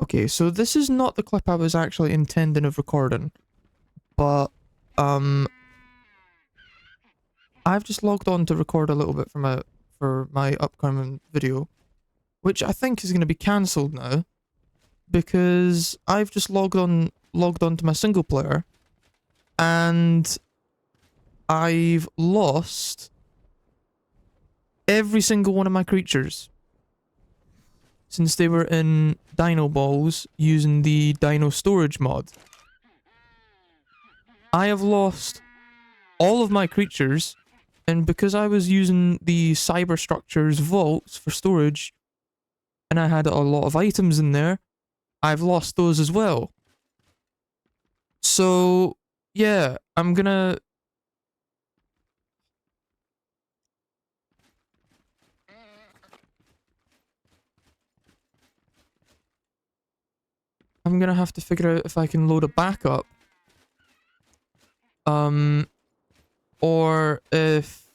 Okay, so this is not the clip I was actually intending of recording, but I've just logged on to record a little bit for my upcoming video, which I think is going to be cancelled now because I've just logged on to my single player and I've lost every single one of my creatures since they were in dino balls using the dino storage mod. I have lost all of my creatures, and because I was using the cyberstructures vaults for storage and I had a lot of items in there, I've lost those as well. So yeah, I'm gonna have to figure out if I can load a backup. Or if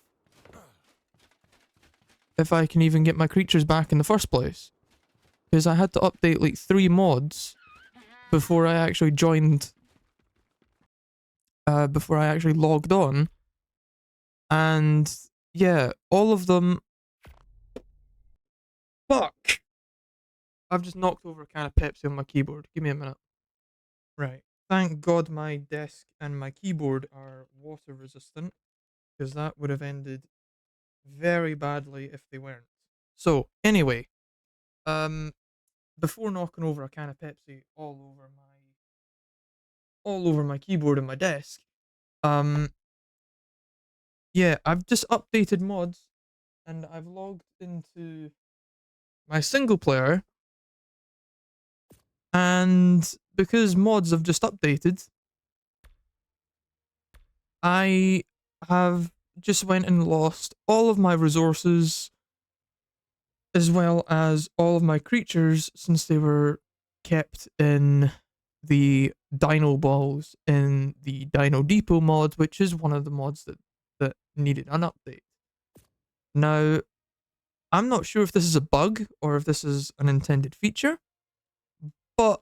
I can even get my creatures back in the first place. Because I had to update like 3 mods before I actually joined, before I actually logged on. And yeah, all of them... Fuck! I've just knocked over a can of Pepsi on my keyboard. Give me a minute. Right. Thank God my desk and my keyboard are water resistant, because that would have ended very badly if they weren't. So, anyway, before knocking over a can of Pepsi all over my keyboard and my desk, yeah, I've just updated mods and I've logged into my single player, and because mods have just updated, I have just went and lost all of my resources as well as all of my creatures since they were kept in the dino balls in the Dino Depot mod, which is one of the mods that needed an update. Now, I'm not sure if this is a bug or if this is an intended feature, but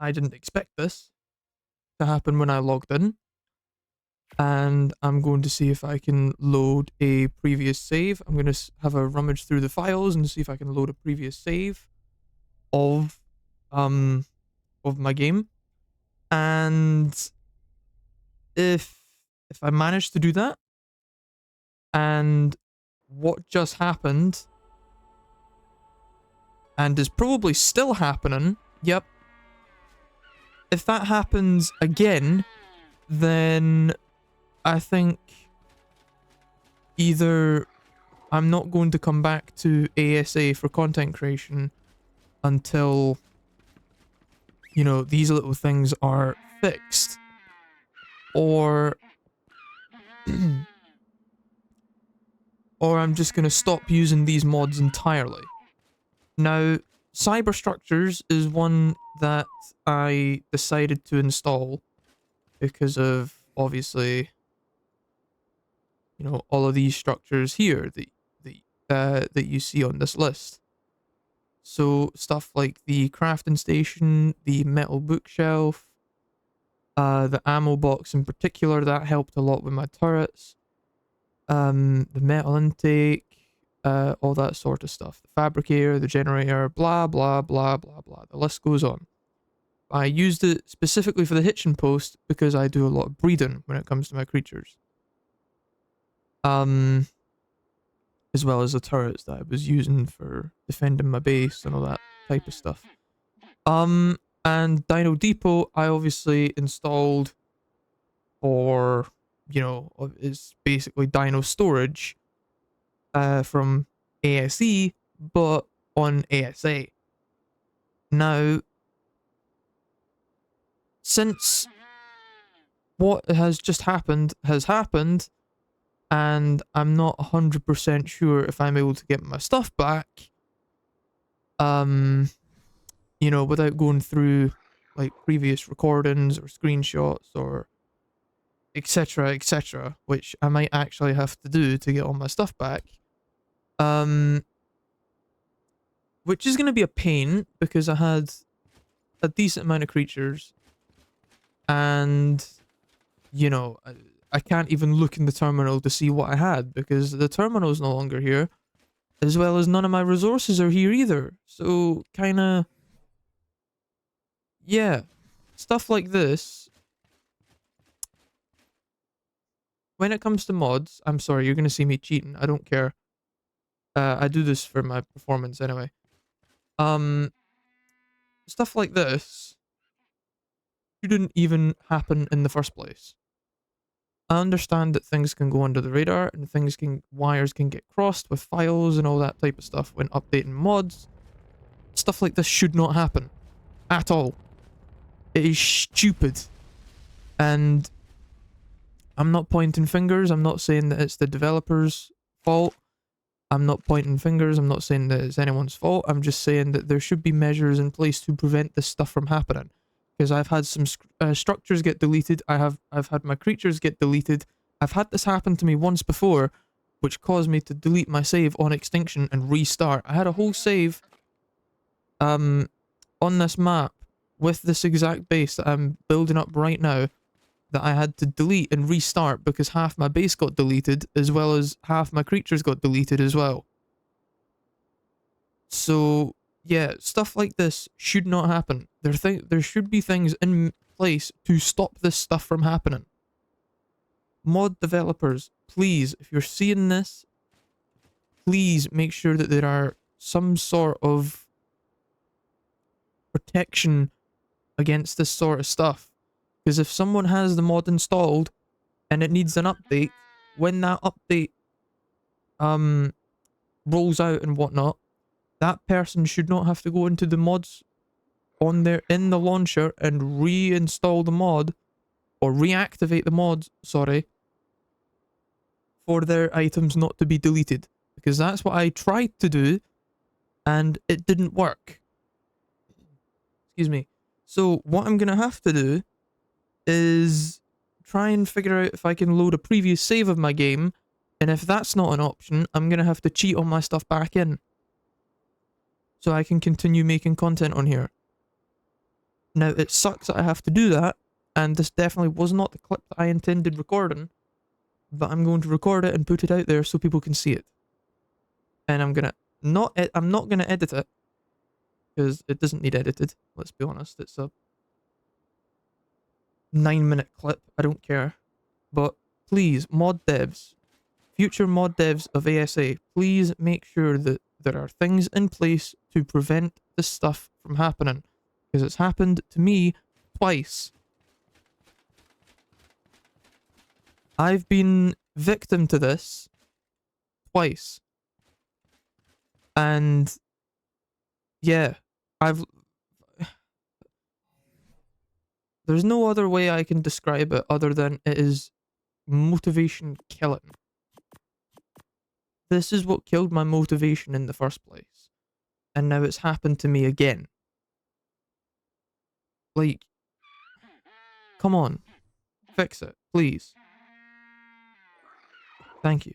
I didn't expect this to happen when I logged in. And I'm going to see if I can load a previous save. I'm going to have a rummage through the files and see if I can load a previous save of my game. And if I manage to do that, and what just happened and is probably still happening, yep. If that happens again, then I think either I'm not going to come back to ASA for content creation until, you know, these little things are fixed, or or I'm just going to stop using these mods entirely. Now, Cyberstructures is one that I decided to install because of, obviously, you know, all of these structures here that you see on this list. So stuff like the crafting station, the metal bookshelf, the ammo box in particular, that helped a lot with my turrets. The metal intake, all that sort of stuff. The fabricator, the generator, blah, blah, blah, blah, blah. The list goes on. I used it specifically for the hitching post because I do a lot of breeding when it comes to my creatures. As well as the turrets that I was using for defending my base and all that type of stuff. And Dino Depot, I obviously installed for, you know, it's basically Dino storage from ASE, but on ASA. Now, since what has just happened has happened, and I'm not 100% sure if I'm able to get my stuff back, you know, without going through like previous recordings or screenshots or etc., which I might actually have to do to get all my stuff back. What which is going to be a pain because I had a decent amount of creatures, and you know, I can't even look in the terminal to see what I had because the terminal is no longer here, as well as none of my resources are here either. So kind of, yeah, stuff like this. When it comes to mods, I'm sorry, you're going to see me cheating. I don't care. I do this for my performance anyway. Um, Stuff like this shouldn't even happen in the first place. I understand that things can go under the radar and wires can get crossed with files and all that type of stuff when updating mods. Stuff like this should not happen at all. It is stupid. And I'm not pointing fingers. I'm not saying that it's the developer's fault. I'm not pointing fingers. I'm not saying that it's anyone's fault. I'm just saying that there should be measures in place to prevent this stuff from happening. Because I've had some structures get deleted. I've had my creatures get deleted. I've had this happen to me once before, which caused me to delete my save on extinction and restart. I had a whole save on this map with this exact base that I'm building up right now that I had to delete and restart because half my base got deleted as well as half my creatures got deleted as well. So yeah, stuff like this should not happen. There should be things in place to stop this stuff from happening. Mod developers, please, if you're seeing this, please make sure that there are some sort of protection against this sort of stuff. Because if someone has the mod installed and it needs an update, when that update rolls out and whatnot, that person should not have to go into the mods in the launcher and reinstall the mod or reactivate the mod, sorry, for their items not to be deleted. Because that's what I tried to do and it didn't work. Excuse me. So what I'm going to have to do is try and figure out if I can load a previous save of my game, and if that's not an option, I'm going to have to cheat on my stuff back in so I can continue making content on here. Now, it sucks that I have to do that, and this definitely was not the clip that I intended recording, but I'm going to record it and put it out there so people can see it. And I'm not going to edit it, because it doesn't need edited, let's be honest. It's a 9-minute clip, I don't care. But please, mod devs, future mod devs of ASA, please make sure that there are things in place to prevent this stuff from happening. Because it's happened to me twice. I've been victim to this twice. And yeah, there's no other way I can describe it other than it is motivation killing. This is what killed my motivation in the first place. And now it's happened to me again. Like, come on. Fix it, please. Thank you.